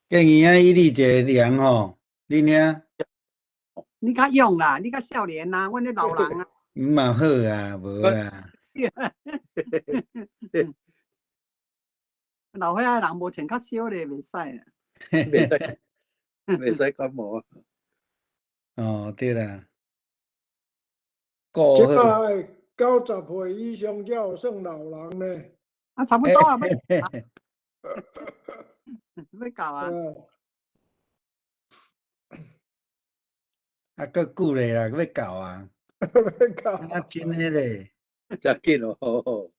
建议啊，伊哩一个量吼，恁遐你较勇啦，你较少年啦，阮咧老人啊。嘛好啊，无啊。老岁仔人无穿较少咧，袂使啊。袂使感冒。哦，对啦。即摆90岁以上才有算老人呢。啊，差不多啊，要到啊。啊，够久咧啦，要到啊。要到。啊，真迄个。真紧哦。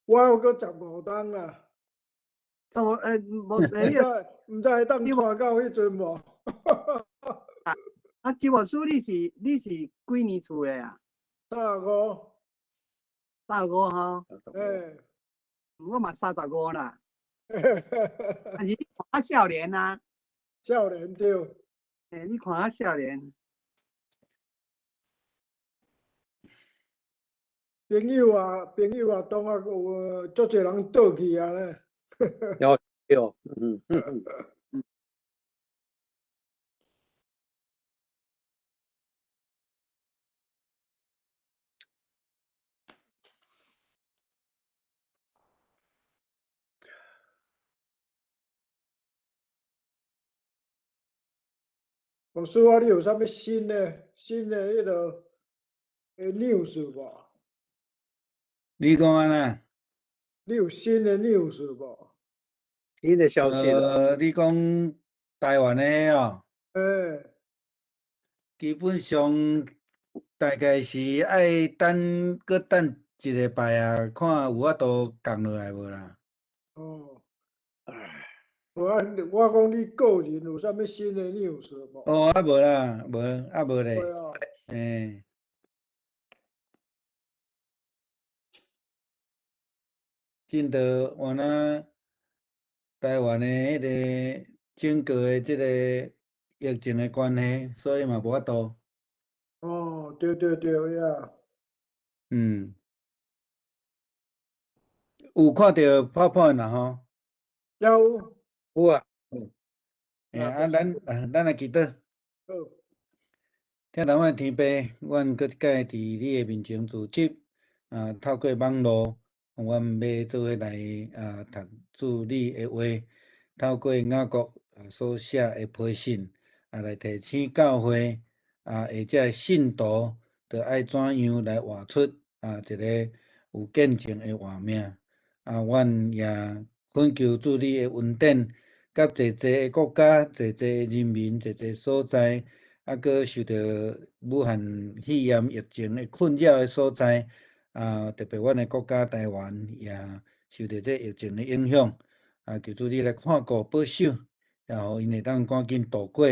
我有个15档啦。无毋知会当拖到迄阵无？啊，周博士，你是几年厝的啊35。35吼。我嘛35啦。但是你看少年啊。少年对。你看少年。朋友啊，当啊有足侪人倒去啊咧。对。老师啊，你有啥物新的迄个news 无？你讲安那？你有新的 news 无？新的消息咯。你讲台湾的哦？基本上大概是爱搁等一礼拜啊，看有法度降落来无啦。哦。我讲你个人有啥物新的 news 无？哦，啊无啦，无咧。真的原来台湾的迄个整个的即个疫情的关系，所以嘛无法度。哦，对呀。有看到泡泡啦吼？有啊。啊，咱来祈祷。好。听人阮天父，阮搁一摆伫你的面前自集，透过网络，阮要做伙来读主你的话，透过雅各所写的批信，来提醒教会下遮信徒，着爱怎样来活出一个有见证的活命。阮也恳求主你的恩典，甲济济的国家、济济的人民、济济所在。搁受到武汉肺炎疫情的困扰的所在，特别阮的国家台湾也受到这疫情的影响，求主你来看顾保守，也互因会当赶紧度过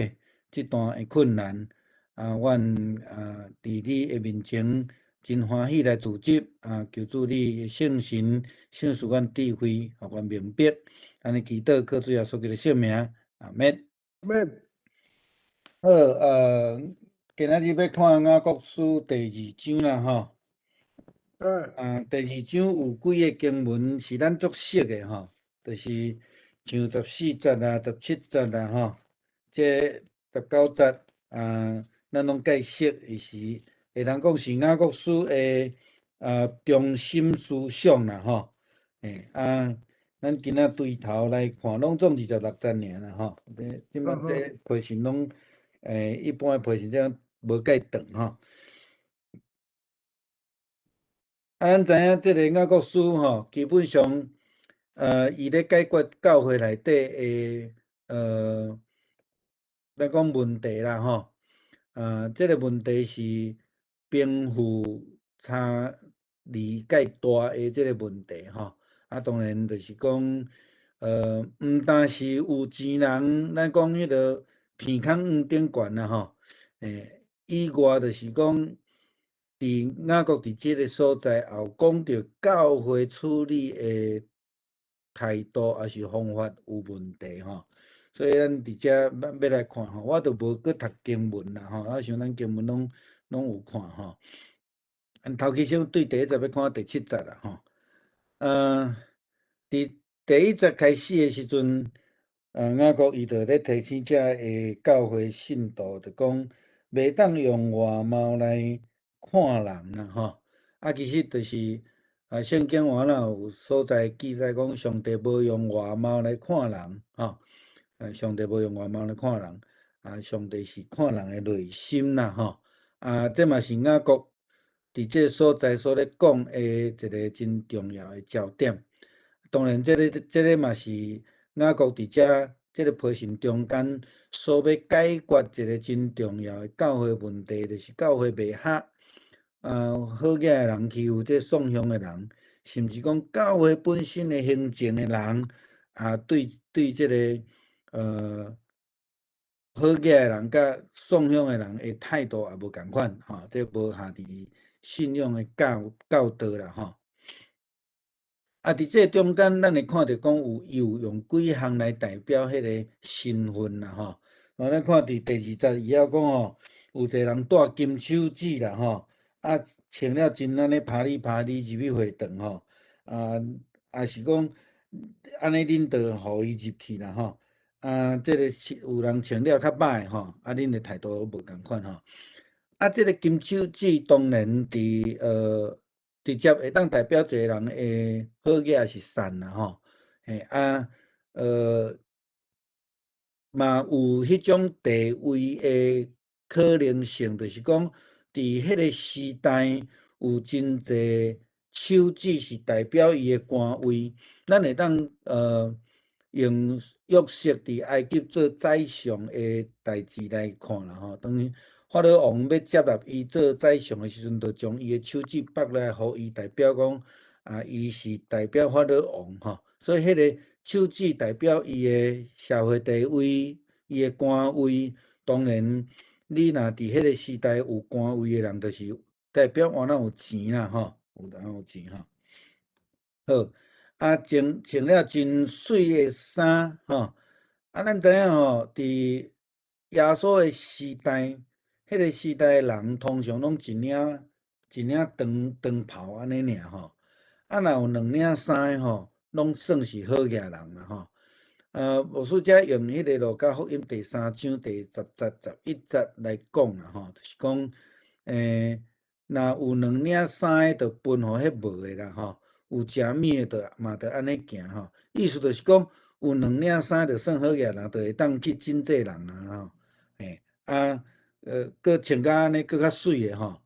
这段的困难。阮伫你的面前真欢喜来自集，求主你圣神赏赐阮智慧，互阮明白。安尼祈祷，靠主耶稣基督的圣名，阿免。好，今仔日要看雅各书第2章啦，吼。第2章有几个经文是咱足熟的吼，就是像14节啊、17节啊，吼，这19节咱拢介熟，是会通讲是雅各书的中心思想啦，吼。咱今仔对头来看，拢总26节尔啦，吼。即摆这批信拢。一般的批信这无介长吼。咱知影即个雅各书吼，基本上伊咧解决教会内底的咱讲问题啦吼。即个问题是贫富差离介大的即个问题吼。当然就是讲毋但是有钱人，咱讲迄个鼻孔顶悬啦吼。以外就是讲，伫雅各伫即个所在，也有讲到教会处理的态度还是方法有问题吼。所以咱伫遮要来看吼，我都无去读经文啦吼，我想咱经文拢有看吼。头期先对第一节要看第7节啦吼。伫第1节开始的时阵，雅各伊就咧提醒遮的教会信徒，就讲袂当用外貌来看人啦吼。其实就是圣经原来有所在记载讲，上帝无用外貌来看人吼。上帝无用外貌来看人，上帝是看人的内心啦吼。这嘛是雅各伫这所在所咧讲的一个真重要的焦点。当然，这个嘛是雅各伫这个批信中间所要解决一个真重要的教会问题，就是教会袂合。好野的人欺负这送香的人，甚至讲教会本身的行政的人，对这个好野的人甲送香的人的态度也无共款吼，这无合伫信仰的教导啦吼。伫这中间，咱会看到讲有用几项来代表迄个身份啦吼。咱看伫第2节以后讲吼，有一个人戴金手指啦吼，穿了真安尼拍里入去会堂吼，也是讲安尼恁就互伊入去啦吼。这个有人穿了较歹吼，恁的态度无共款吼。这个金手指当然直接会当代表一个人的好野是善啦吼。嘛有迄种地位的可能性，就是讲伫迄个时代有真济手指是代表伊的官位。咱会当用约瑟伫埃及做宰相的代志来看啦吼。当然，法老王要接纳伊做宰相的时阵，就将伊的手指剥来，互伊代表讲伊是代表法老王吼。所以迄个手指代表伊的社会地位，伊的官位。当然，你若伫迄个时代有官位的人，就是代表换咱有钱啦吼，有钱吼。好。穿了真水的衫吼，咱知影吼，伫耶稣的时代，迄个时代的人通常拢一领长袍安尼尔吼。若有2领衫吼，拢算是好野人啦吼。牧师遮用迄个路加福音第3章第10节、11节来讲啦吼，就是讲，若有2领衫的，就分互迄无的啦吼。有食物的嘛，着安尼行吼。意思就是讲，有2领衫，就算好野人，就会当去真济人啊吼。佫穿甲安尼佫较水的吼，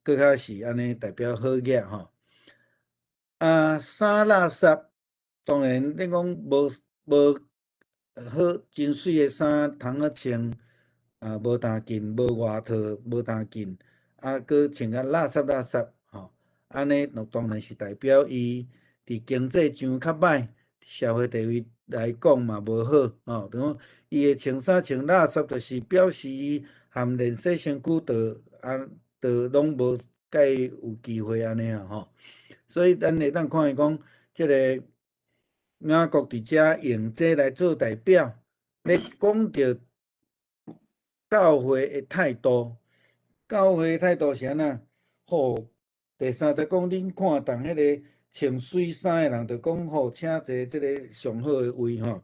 佫较是安尼代表好野吼。衫垃圾，当然你讲无好真水的衫通啊穿，无当紧，无外套，无当紧，佫穿甲垃圾吼。安尼当然是代表伊伫经济上较歹，社会地位来讲嘛无好吼。就讲伊的穿衫穿垃圾，就是表示伊含连洗身躯就拢无甲伊有机会安尼吼。所以咱会当看见讲，即个雅各伫遮用这来做代表，咧讲着教会的态度。教会的态度是安怎？好。第3节讲，恁看重迄个穿水衫的人，就讲好，请坐即个上好的位吼。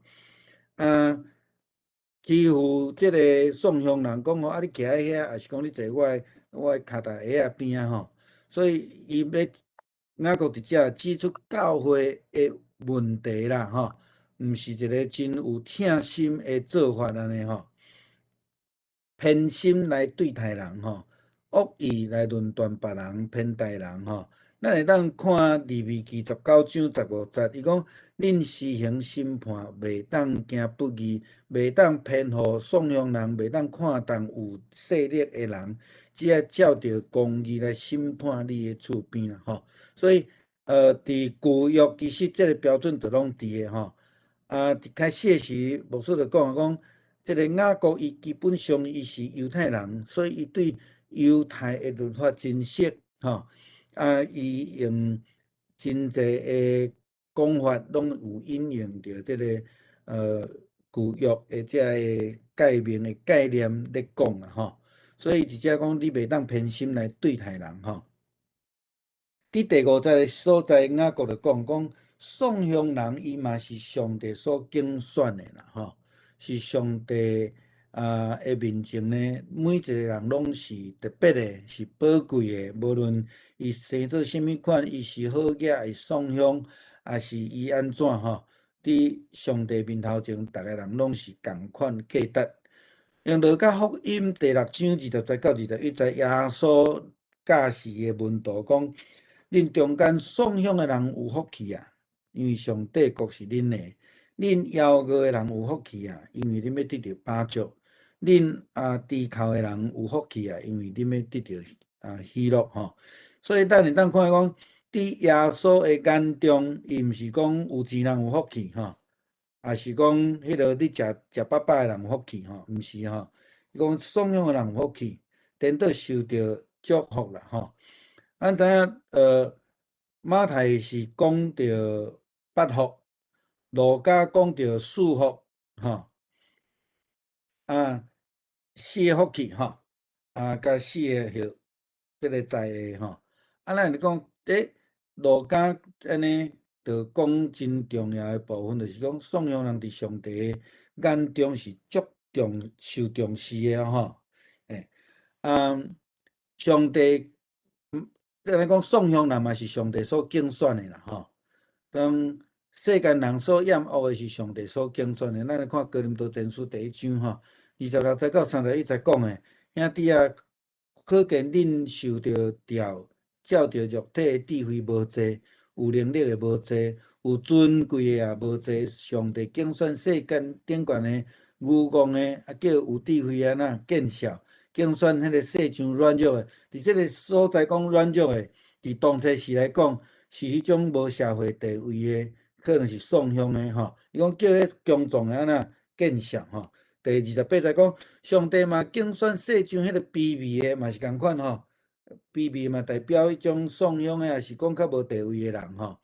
欺负即个送香人，讲你徛喺遐，也是讲你坐我的脚踏边仔吼。所以伊雅各伫遮指出教会的问题啦吼，毋是一个真有疼心的做法安尼吼。偏心来对待人吼。恶意来论断别人，偏待人吼。咱会当看利未记19章15节，伊讲恁施行审判，袂当行不义，袂当偏护送香人，袂当看重有势力的人，只要照着公义来审判你的厝边啦吼。所以伫旧约其实这个标准就拢伫的吼。开始的时牧师就讲，这个雅各伊基本上伊是犹太人，所以伊对犹太的律法真熟吼。伊用真济的讲法，拢有引用着这个旧约的这个概念咧讲啦吼。所以伫遮讲，你袂当偏心来对待人吼。伫第50个所在，雅各就讲，宋乡人伊嘛是上帝所拣选的啦，吼，是上帝的面前呢，每一个人拢是特别的，是宝贵的，无论伊生做啥物款，伊是好囝，是宋乡，还是伊安怎吼，伫上帝面头前，逐个人拢是共款价值。用路加福音第6章20节到21节，耶稣教示的门徒讲。恁中间宋乡的人有福气啊，因为上帝国是恁的；恁夭饿的人有福气啊，因为恁要得到帮助；恁低头的人有福气啊，因为恁要得到喜乐吼。所以咱会当看讲，伫耶稣的眼中，伊毋是讲有钱人有福气吼，也是讲迄落你食饱饱的人有福气吼，毋是吼。伊讲宋乡的人有福气，颠倒受到祝福啦吼。咱知影，马太是讲着8福，路加讲着4福，吼，4个福气，吼，甲4个许即个在的吼。咱是讲，路加安尼着讲真重要的部分，就是讲宋乡人伫上帝眼中是足受重视的吼。上帝。咱来讲，宋乡人嘛是上帝所拣选的啦，吼。当世间人所厌恶的是上帝所拣选的。咱来看哥林多前书第1章吼，26节到31节讲的，兄弟啊，可见恁受着调，照着肉体的智慧无济，有能力的无济，有尊贵的也无济。上帝拣选世间顶悬的愚戆的，叫有智慧的那见笑。竞选迄个世上软弱的，伫即个所在讲软弱的，伫当初时来讲，是迄种无社会地位的，可能是宋乡的吼。伊讲叫迄强壮的安那见笑吼。第28节讲，上帝嘛竞选世上迄个卑微的，嘛是共款吼。卑微嘛代表迄种宋乡的，也是讲较无地位的人吼。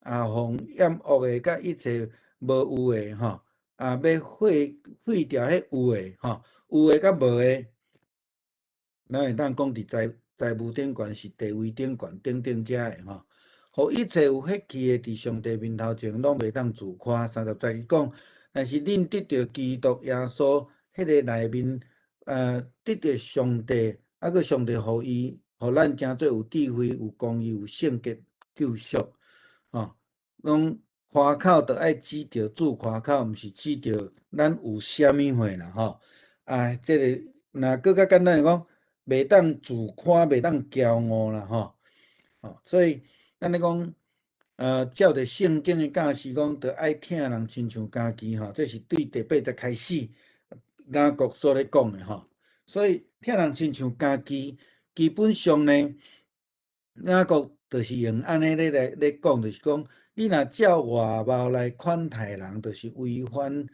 奉厌恶的，甲一切无有的吼，要废掉迄有的吼，有的甲无的。咱会当讲伫财务顶悬是地位顶悬等等遮的吼，互一切有血气的伫上帝面头前，拢袂当自夸。30节伊讲，但是恁得到基督耶稣迄个内面，得到上帝，搁上帝互咱诚做有智慧、有公义、有圣洁、救赎，吼，拢夸口着爱指着主夸口，毋是指着咱有虾米货啦吼。即个若搁较简单来讲。袂当自夸，袂当骄傲啦，吼，所以咱咧讲，照着圣经的教示讲，着爱疼人亲像家己吼，这是对第8节开始雅各所咧讲的吼。所以疼人亲像家己，基本上呢，雅各就是用安尼咧讲，就是讲，你若照外貌来款待人，就是违反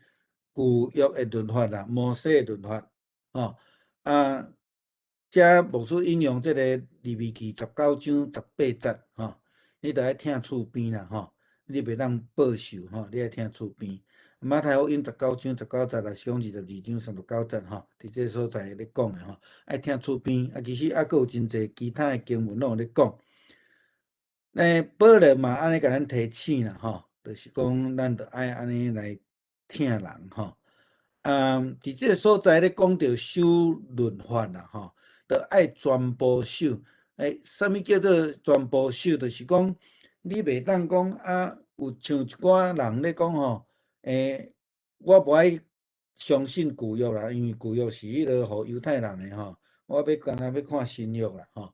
旧约的律法啦，摩西的律法，吼遮牧师引用即个利未记19章18节吼，你着爱听厝边啦吼，你袂当报仇吼，你爱听厝边。马太福音19章19节，也是讲22章39节吼，伫即个所在咧讲的吼，爱听厝边。其实还佫有真侪其他的经文拢有咧讲。保罗嘛安尼甲咱提醒啦吼，就是讲咱着爱安尼来听人吼。伫即个所在咧讲着守律法啦吼。着爱全部守，啥物叫做全部守？就是讲你袂当讲有像一寡人咧讲吼，我无爱相信旧约啦，因为旧约是迄落互犹太人的吼，我要干那要看新约啦吼，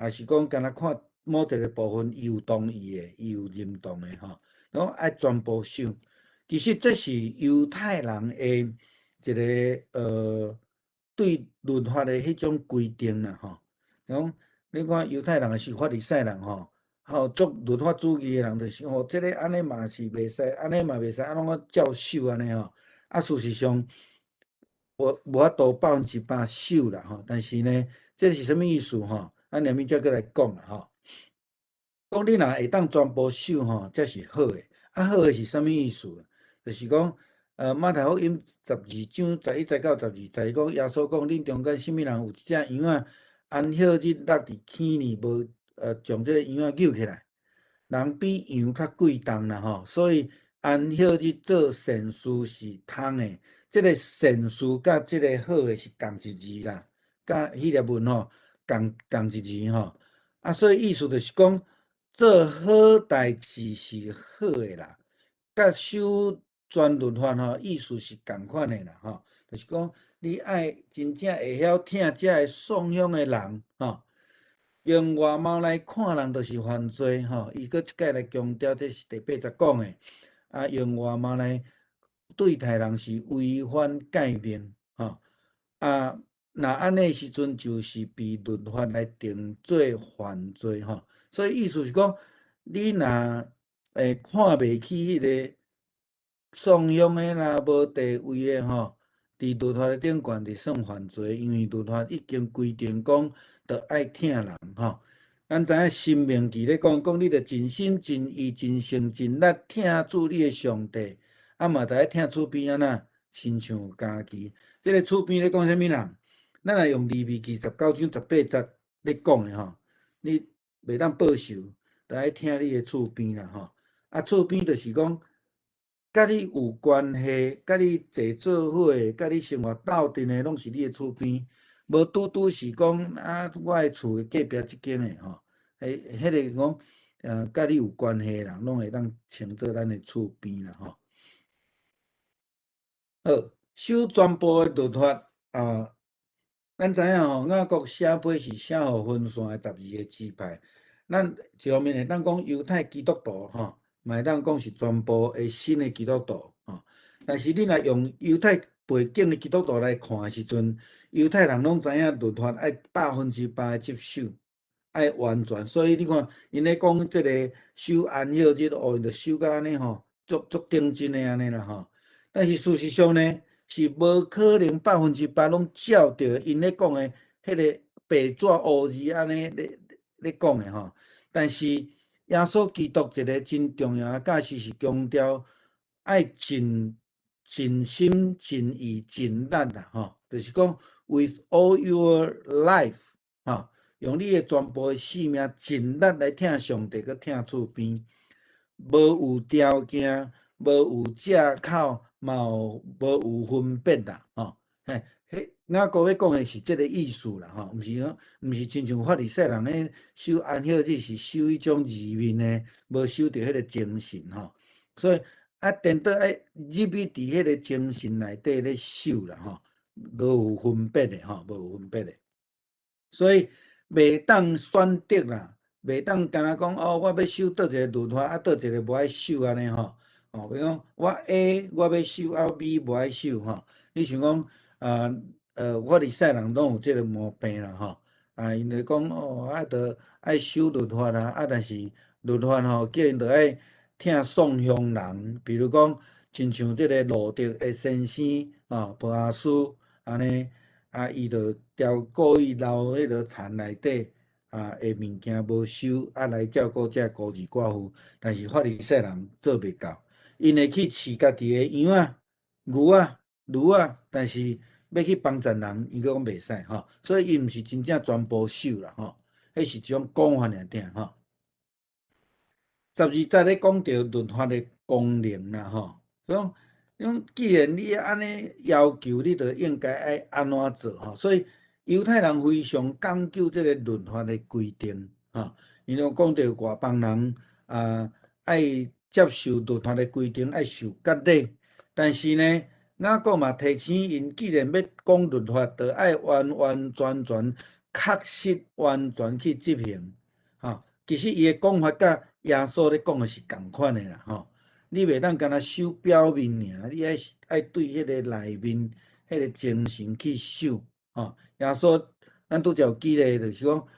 也是讲干那看某一个部分伊有同意的，伊有认同的吼，讲爱全部守。其实这是犹太人的一个对律法的迄种规定啦，吼，讲你看犹太人也是法利赛人吼，做律法主义的人就是吼，即个安尼嘛是袂使，安尼嘛袂使，拢个照守安尼吼。事实上，无法度100%守啦吼，但是呢，这是啥物意思吼？咱下面再过来讲啦吼。讲你若会当全部守吼，这是好的。好的是啥物意思？就是讲。马太福音12章11节到12节，讲耶稣讲，恁中间什物人有一只羊仔，安歇日落伫坑里将这个羊仔救起来。人比羊较贵重啦吼，所以安歇日做善事是通的。这个善事甲这个好的是同一字啦，甲希腊文吼同一字吼。啊，所以意思就是讲，做好代志是好的啦，甲守全律法吼，意思是共款的啦吼。就是讲，你爱真正会晓听这个颂香的人吼。用外貌来看人，就是犯罪吼。伊搁一概来强调，这是第80讲的。啊，用外貌来对待人是违反诫命吼。啊，那安尼时阵就是被律法来定做犯罪吼。所以意思是讲，你若看袂起迄个颂香的啦，无地位的吼，伫律法的顶悬就算犯罪，因为律法已经规定讲。着爱听人吼，咱知影《申命记》咧讲，你着尽心尽意尽性尽力听主你的上帝，啊嘛着爱听厝边安那亲像家己。这个厝边咧讲啥物人？咱若用利未记19章18节咧讲的吼，你袂当报仇，着爱听你的厝边啦吼。啊，厝边就是讲，甲你有关系、甲你坐做伙、甲你生活斗阵的，拢是你的厝边。无拄是讲啊，我诶厝隔壁即间诶吼，迄个讲甲你有关系人，拢会当称作咱诶厝边啦吼。好，守全部诶律法啊，咱知影吼，雅各写批是写互分散诶12个支派，咱一方面会当讲犹太基督徒吼，嘛会当讲是全部诶新诶基督徒吼。但是你若用犹太背景诶基督徒来看诶时阵，犹太人拢知影律法爱100%诶接受，爱完全。所以你看，因咧讲即个守安息日哦，因着守甲安尼吼，足认真诶安尼啦吼。但是事实上呢，是无可能100%拢照着因咧讲诶迄个白纸黑字安尼咧讲诶吼。但是耶稣基督一个真重要诶价值是强调爱尽心、尽意、尽力啦吼，就是讲 with all your life 吼，用你诶全部诶性命尽力来听上帝，佮听厝边，无有条件，无有借口，嘛无有分别啦吼。嘿，迄雅各要讲诶是即个意思啦吼，毋是亲像法利赛人咧守安息日是守迄种字面诶，无守着迄个精神吼，所以。啊，颠倒爱入去伫迄个精神内底咧守啦吼，无有分别的吼，无有分别的，所以袂当选择啦，袂当干那讲哦，我要守倒一个律法，啊倒一个无爱守安尼吼，哦，比如讲我 A 我要守，啊 B 无爱守吼，你想讲法利赛人拢有即个毛病啦吼，啊，因为讲哦，着爱守律法啦，啊，但是律法吼叫因着爱。听颂香人，比如讲，亲像即个路德的先生波阿斯安尼，啊，伊着故意留迄落田内底的物件无收，啊来照顾遮孤儿寡妇。但是法利赛人做袂到，因会去饲家己的羊仔、牛仔、驴仔，但是要去帮助人，伊讲袂使吼。所以伊毋是真正全部收啦吼，迄是一种讲法尔定吼。12节咧讲到律法的功能啦吼，讲既然你安尼要求，你就应该爱安怎做吼。所以犹太人非常讲究即个律法的规定吼，因为讲到外邦人爱接受律法的规定，爱受割礼。但是呢，雅各嘛提醒因，既然要讲律法，就爱完完全全、确实完全去执行吼。其实伊的讲法甲耶稣咧讲的是共款的啦吼，你袂当干那守表面尔，你爱对迄个内面迄个精神去守吼。耶稣咱拄则有举例，就是讲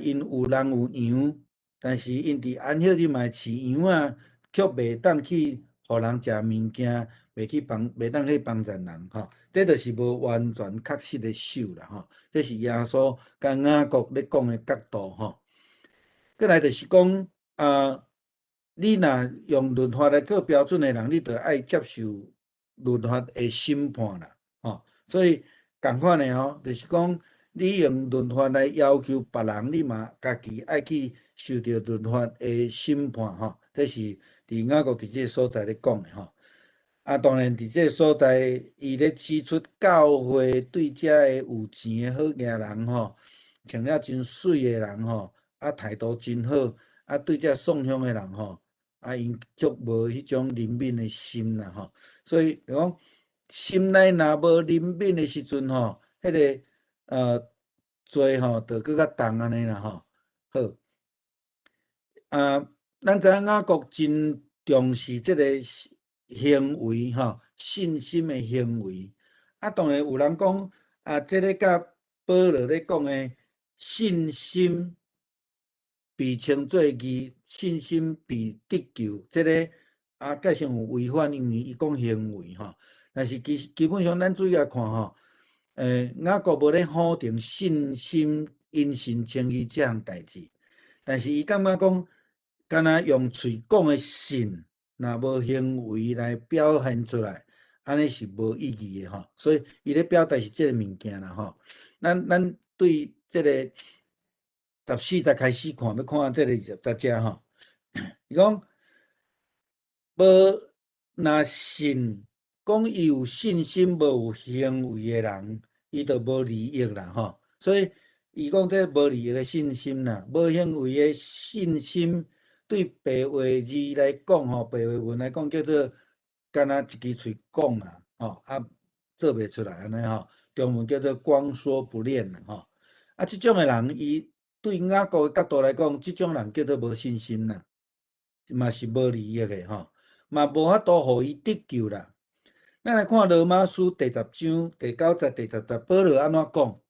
因有人有羊，但是因伫安息日嘛饲羊啊，却袂当去互人食物件，袂当去帮助人吼。这就是无完全确实的守啦吼。这是耶稣甲雅各咧讲的角度吼。过来就是讲你若用律法来做标准的人，你着爱接受律法的审判啦，吼。所以共款的吼，就是讲你用律法来要求别人，你嘛家己爱去受到律法的审判吼。这是伫雅各伫这个所在咧讲的吼。啊，当然伫这个所在，伊咧指出教会对遮个有钱的好业人吼，穿了真水的人吼，啊态度真好，啊对遮送香的人吼，啊因足无迄种怜悯的心啦吼。所以就讲心内若无怜悯的时阵吼，迄个罪吼就搁较重安尼啦吼。好，咱知影雅各真重视即个行为吼，信心的行为。啊，当然有人讲即个甲保罗咧讲的信心被称作义，信心被得救，即个介像有违反，因为伊讲行为吼。但是基本上咱注意来看吼，雅各无咧否定信心因信称义这项代志，但是伊感觉讲，敢若用喙讲的信，若无行为来表现出来，安尼是无意义的吼。所以伊咧表达是即个物件啦吼。咱对即个14节开始看，要看即个在遮吼。伊讲无若信讲伊有信心，无有行为的人，伊就无利益啦吼。所以伊讲这无利益的信心啦，无行为的信心，对白话字来讲吼，白话文来讲叫做敢若一支喙讲啦吼，做袂出来安尼吼。中文叫做光说不练啦吼。即种的人，伊对雅各的角度来讲，即种人叫做无信心啦，嘛是无利益的吼，嘛无法度互伊得救啦。咱来看罗马书第10章第9节、第10节，保罗安怎讲？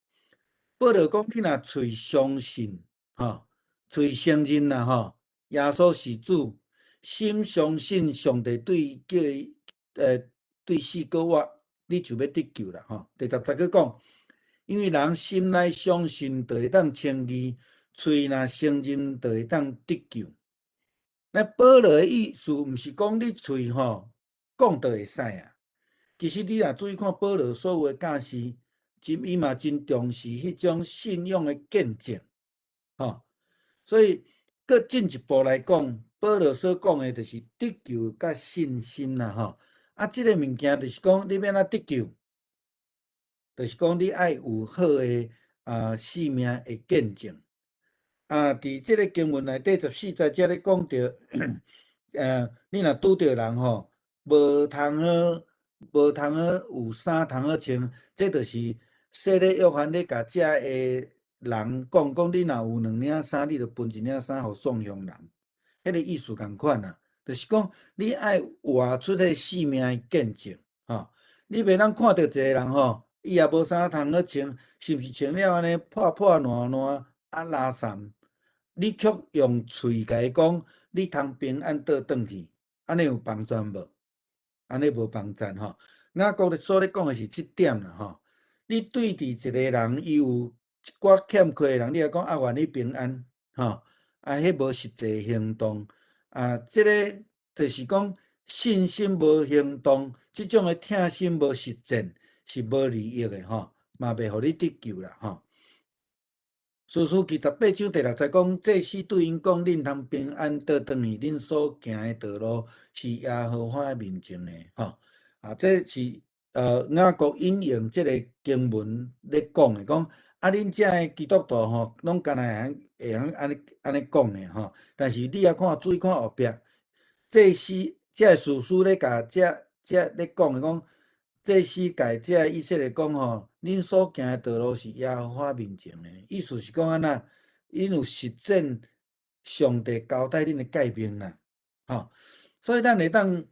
保罗讲：你若喙相信，吼，喙承认啦，吼，耶稣是主，心相信上帝对叫伊对死过活，你就要得救啦，吼。第10节去讲，因为人心内相信，就会当称义；喙若承认，就会当得救。那保罗的意思，毋是讲你喙吼讲就会使啊。其实你若注意看保罗所有的教示，伊嘛真重视迄种信仰的见证，吼。所以，搁进一步来讲，保罗所讲的，就是得救甲信心啦，吼。即个物件就是讲，你要怎得救，就是讲你爱有好的生命的见证。伫即个经文内底14节遮咧讲着，你若拄着人吼，无通好有衫通好穿，这就是说咧约翰咧甲遮个人讲，你若有2领衫，你就分1领衫互送香人。迄个意思共款啦，就是讲你爱活出迄生命的见证，吼。你袂当看到一个人吼，伊也无衫通好穿，是毋是穿了安尼破破烂烂垃圾？你却用喙甲伊讲，你通平安倒转去，安尼有帮助无？安尼无帮助吼。雅各咧所咧讲的是即点啦吼。你对伫一个人，伊有一寡欠缺的人，你来讲愿你平安吼，迄无实际行动即个就是讲信心无行动，即种的疼心无实践是无利益的吼，嘛袂互你得救啦吼。士师记18章第6节讲，祭司对因讲：恁通平安倒转去，恁所行的道路是耶和华面前的。吼，这是雅各引用这个经文咧讲的，讲恁遮的基督徒吼，拢敢若会晓安尼讲的吼。但是你也注意看后壁，祭司这士师咧甲这咧讲的讲。祭司甲遮以色列讲吼，恁所行的道路是耶和华面前的，意思是讲安那，因有实践上帝交代恁的诫命啦，吼。所以咱会当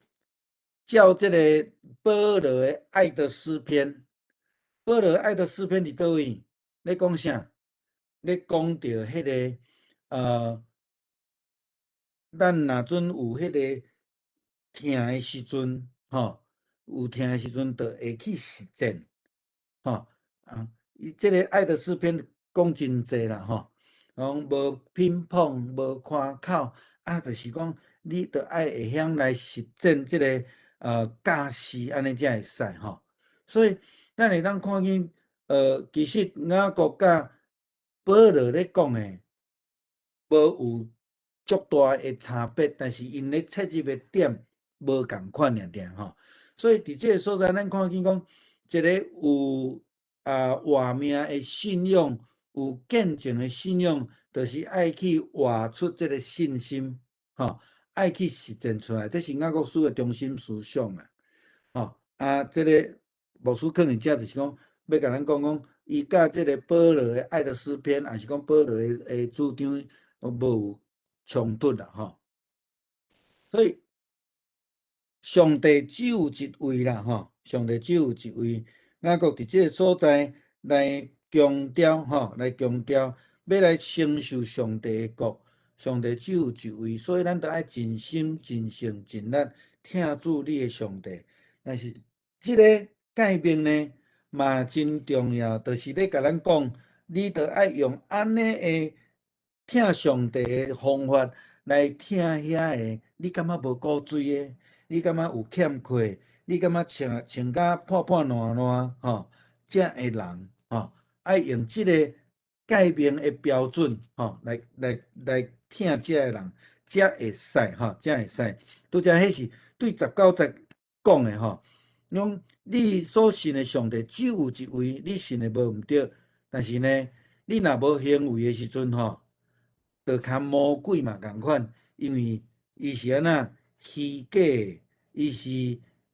照这个保罗的爱的诗篇，保罗爱的诗篇伫倒位？咧讲啥？咧讲到迄个咱若准有迄个疼的时阵，吼。有疼的时阵，就会去实践，吼伊即个爱的诗篇讲真济啦，吼，讲无乒乓，无夸口，就是讲你着爱会晓来实践即个教示，安尼才会使吼。所以咱会当看见其实雅各甲保罗咧讲诶，无有足大诶差别，但是因咧切入诶点无共款尔吼。所以伫即个所在，咱看见讲一个有活命诶信仰，有见证诶信仰，就是爱去活出即个信心，吼，爱去实践出来，这是雅各书诶中心思想啦，吼。即个牧师可能遮就是讲，要甲咱讲讲，伊甲即个保罗诶爱的诗篇，还是讲保罗诶主张无有冲突啦，吼。所以上帝只有一位啦，吼，上帝只有一位。雅各伫即个所在来强调，吼，来强调要来承受上帝诶国，上帝只有一位，所以咱得爱尽心、尽性、尽力听主你诶上帝。但是即个改变呢，嘛真重要，就是咧甲咱讲，你得爱用安尼诶听上帝诶方法来听遐个，你感觉无古锥诶？你感觉有欠缺？你感觉穿甲破破烂烂吼？遮个人吼，爱用即个改变的标准吼，来听遮个人，才会使吼，才会使。拄则迄是对19节讲的吼，讲你所信的上帝只有一位，你信的无毋对，但是呢，你若无行为的时阵吼，就较魔鬼嘛共款，因为伊是安那虚假的。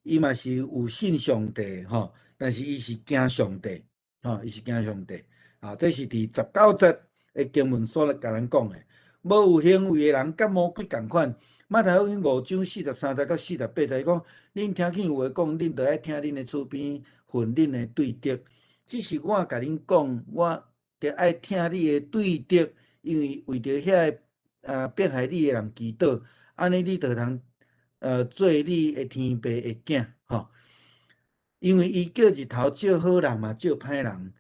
伊嘛是有信上帝吼，但是伊是惊上帝吼，伊是惊上帝啊。这是伫19节的经文所甲咱讲的。无有行为的人，甲魔鬼共款。马太福音5章43节到48节讲，恁听见有话讲，恁着爱听恁的厝边，顺恁的对德。只是我甲恁讲，我着爱听你的对德，因为为着遐个迫害你的人祈祷，安尼你着通。做你的天父的囝吼，因为伊叫日头照好人嘛，照歹人，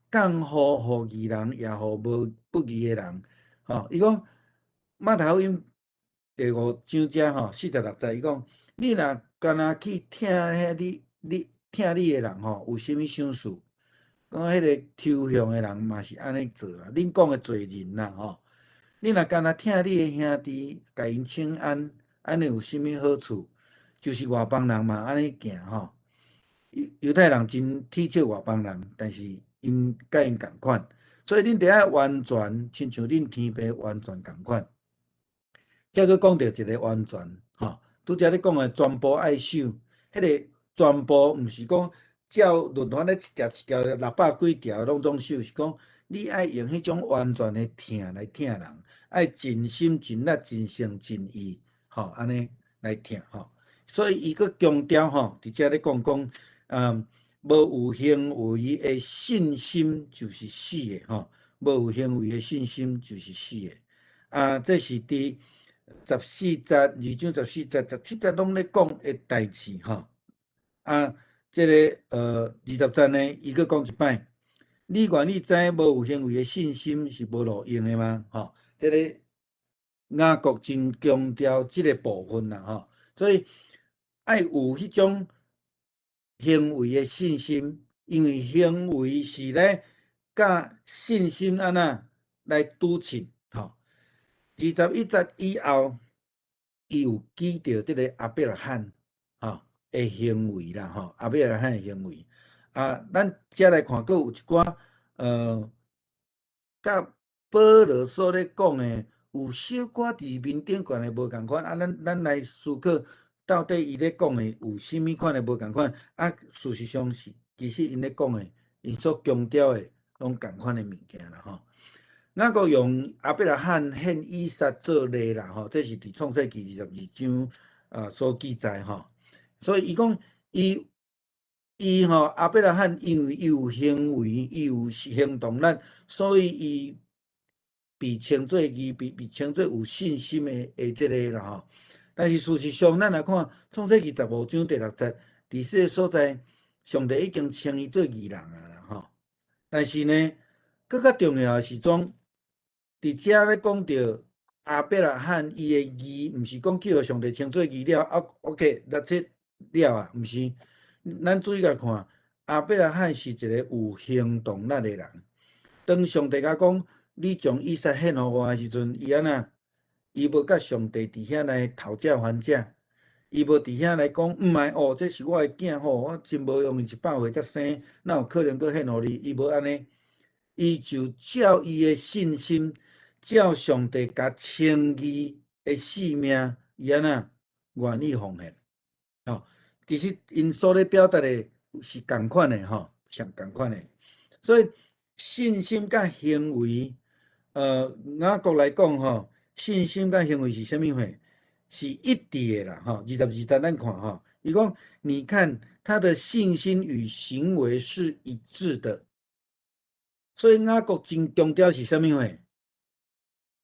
降雨互义人，也互无不义的人。吼，伊讲马太福音第5章遮吼46节，伊讲你若干若去听你听你的人吼，有啥物想事？讲迄个抽象的人嘛是安尼做啊。恁讲的罪人啦吼，你若干若听你的兄弟，甲因请安，安尼有啥物好处？就是外邦人嘛，安尼行吼。犹太人真体恤外邦人，但是因甲因共款，所以恁得爱完全，亲像恁天父完全共款。再去讲到一个完全吼，拄则咧讲的全部爱守，迄个全部毋是讲照律法咧一条一条600几条拢总守，是讲你爱用迄种完全的听来听人，爱尽心尽力尽性尽意吼，安尼来听吼。所以伊佫强调吼，伫遮咧讲，无有行为的信心就是死的吼，无有行为的信心就是死的。这是伫14节、2章14节、17节拢咧讲的代志吼。这个20节呢，伊佫讲一摆，你愿意知无有行为的信心是无路用的吗？吼，这个雅各真强调即个部分啦吼，所以爱有迄种行为的信心，因为行为是咧甲信心安那来拄称吼。21节以后，伊有记着即个亚伯拉罕吼的行为啦吼，亚伯拉罕的行为。咱遮来看，佫有一寡甲保罗所咧讲的有小可伫面顶悬的无共款。咱来思考，到底伊咧讲的有啥物款的无共款？事实上是，其实因咧讲的，因所强调的拢共款的物件啦吼。雅各用亚伯拉罕献以撒做例啦吼，这是伫创世纪22章所记载吼。所以伊讲伊吼亚伯拉罕因为伊有行为，伊有行动力，所以伊被称作被称作有信心的这个啦吼。但是事实上，咱来看创世纪15章第6节，伫这个所在，上帝已经称伊做义人啊啦吼。但是呢，更较重要的是种。伫遮咧讲到亚伯拉罕伊的义，毋是讲叫上帝称做义了，OK，that's it 了啊，毋是。咱注意来看，亚伯拉罕是一个有行动力的人。当上帝甲讲，你将以撒献互我的时阵，伊安那？伊无甲上帝伫遐来讨价还价，伊无伫遐来讲，爱哦，这是我的囝吼，我真无用100岁才生，哪有可能搁献互你？伊无安尼，伊就照伊的信心，照上帝甲称义的性命，伊安那愿意奉献。吼，其实因所咧表达的是共款的吼，上共款的。所以信心甲行为，雅各来讲吼。信心甲行为是啥物货？是一致的啦，吼，22节咱看吼，伊讲，你看他的信心与行为是一致的，所以雅各真强调是啥物货？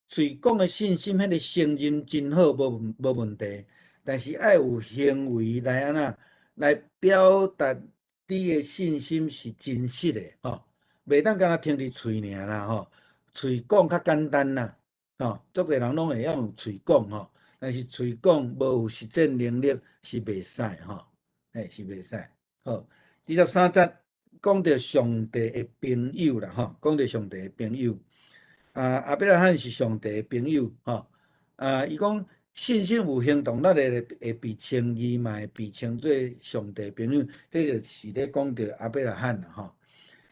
嘴讲的信心，迄个声音真好，无问题，但是爱有行为来安那来表达你的信心是真实的，吼，袂当干那听伫喙尔啦，吼，喙讲较简单啦。吼，足侪人拢会晓用喙讲吼，但是喙讲无有实践能力是袂使吼，是袂使。好，23节讲到上帝的朋友啦吼，讲到上帝的朋友，亚伯拉罕是上帝的朋友吼，伊讲信心有行动力的会被称义嘛，会被称做上帝朋友，这就是咧讲到亚伯拉罕啦吼。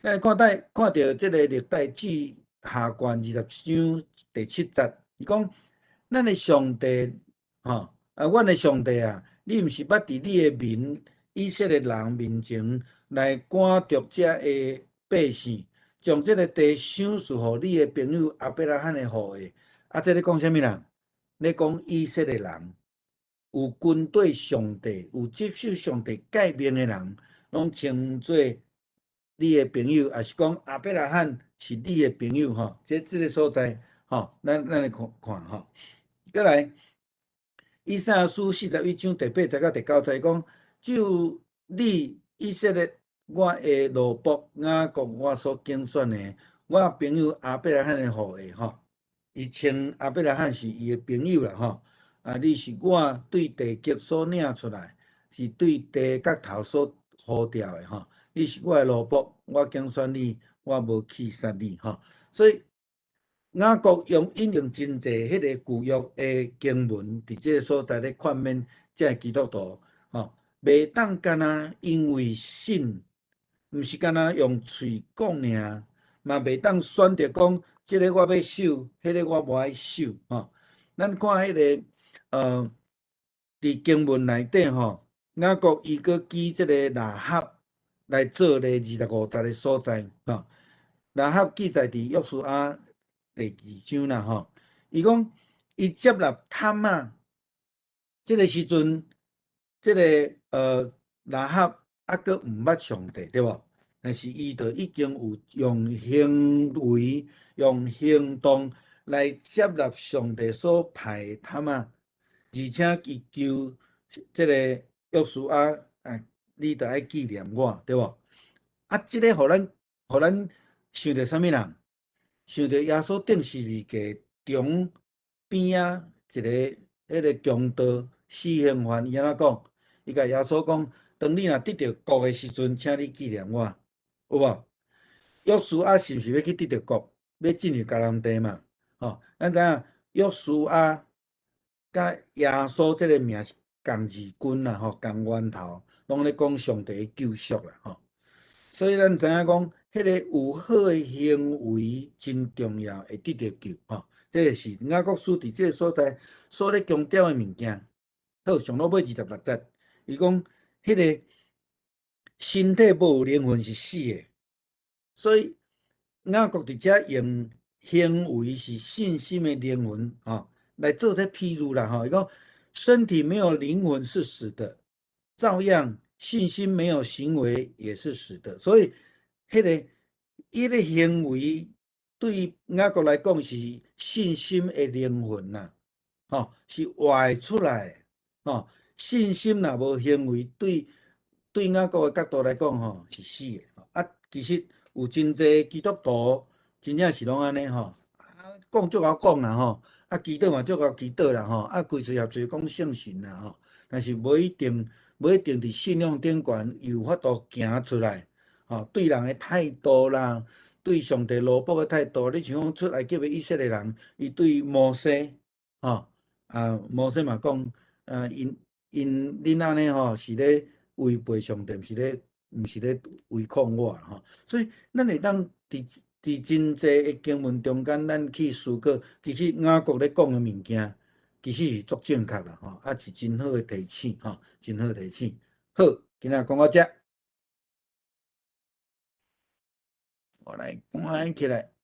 咱看到即个历代志下卷20章第7节，伊讲：咱的上帝，吼，阮的上帝啊，你毋是捌伫你的民以色列人面前来赶逐遮的百姓，将即个地赏赐互你的朋友亚伯拉罕的后裔。这咧讲啥物人？咧讲以色列人，有军队上帝，有接受上帝诫命的人，拢称做你的朋友，也是讲亚伯拉罕是你的朋友吼。这个所在吼，咱来看吼。再来，以赛亚书41章第8节到第9节讲，就你以色列，我的奴仆雅各，我所拣选的，我朋友亚伯拉罕的后裔吼，伊称亚伯拉罕是伊的朋友啦吼。你是我对地极所领出来，是对地角头所呼调的吼。你是我的奴仆，我拣选你，我无去杀你吼。所以雅各用引用真济迄个旧约的经文，伫即个所在咧劝勉即个基督徒吼，袂当干那因为信，毋是干那用喙讲尔，嘛袂当选择讲，即个我要守，迄个我无爱守吼。咱看迄个伫经文内底吼，雅各伊搁举即个拉合来做咧25节的所在吼。拉合记载伫约书亚第2章啦吼，伊讲伊接纳探仔，即个时阵，即个拉合搁毋捌上帝对无？但是伊就已经有用行为、用行动来接纳上帝所派的探仔，而且伊求即个约书亚你着爱纪念我对无？即个互咱想着啥物人？想着耶稣定十字架中边啊一个迄个强盗死刑犯，伊安怎讲？伊甲耶稣讲：当你若得到国的时阵，请你纪念我，有无？约书亚是毋是要去得到国，要进入迦南地嘛？吼，咱知影约书亚甲耶稣即个名是共义军啦，吼，共源头，拢咧讲上帝的救赎啦，吼。所以咱知影讲，迄个有好的行为真重要，会得到救吼。这个是雅各书伫即个所在所咧强调的物件。好，上落尾26节，伊讲迄个身体无有灵魂是死的，所以雅各伫遮用行为是信心的灵魂吼来做这譬喻啦吼。伊讲身体没有灵魂是死的，照样。信心没有行为也是死的，所以迄个伊的行为对雅各来讲是信心的灵魂呐，吼，是活出来，吼，信心若无行为，对雅各的角度来讲，吼是死的。其实有真济基督徒真正是拢安尼吼，讲足够讲啦吼，祈祷嘛足够祈祷啦吼，规嘴合嘴讲圣神啦吼，但是无一定伫信仰顶悬有法度行出来，对人的态度啦，对上帝罗卜的态度，你像讲出埃及的以色列人，伊对摩西，摩西嘛讲，恁安尼是咧违背上帝，毋是咧违抗我所以咱会当伫真济的经文中间，咱去思考，其实雅各咧讲的物件，其实是足正确啦是真好的提醒真好的提醒。好，今仔讲到这，我来关起来。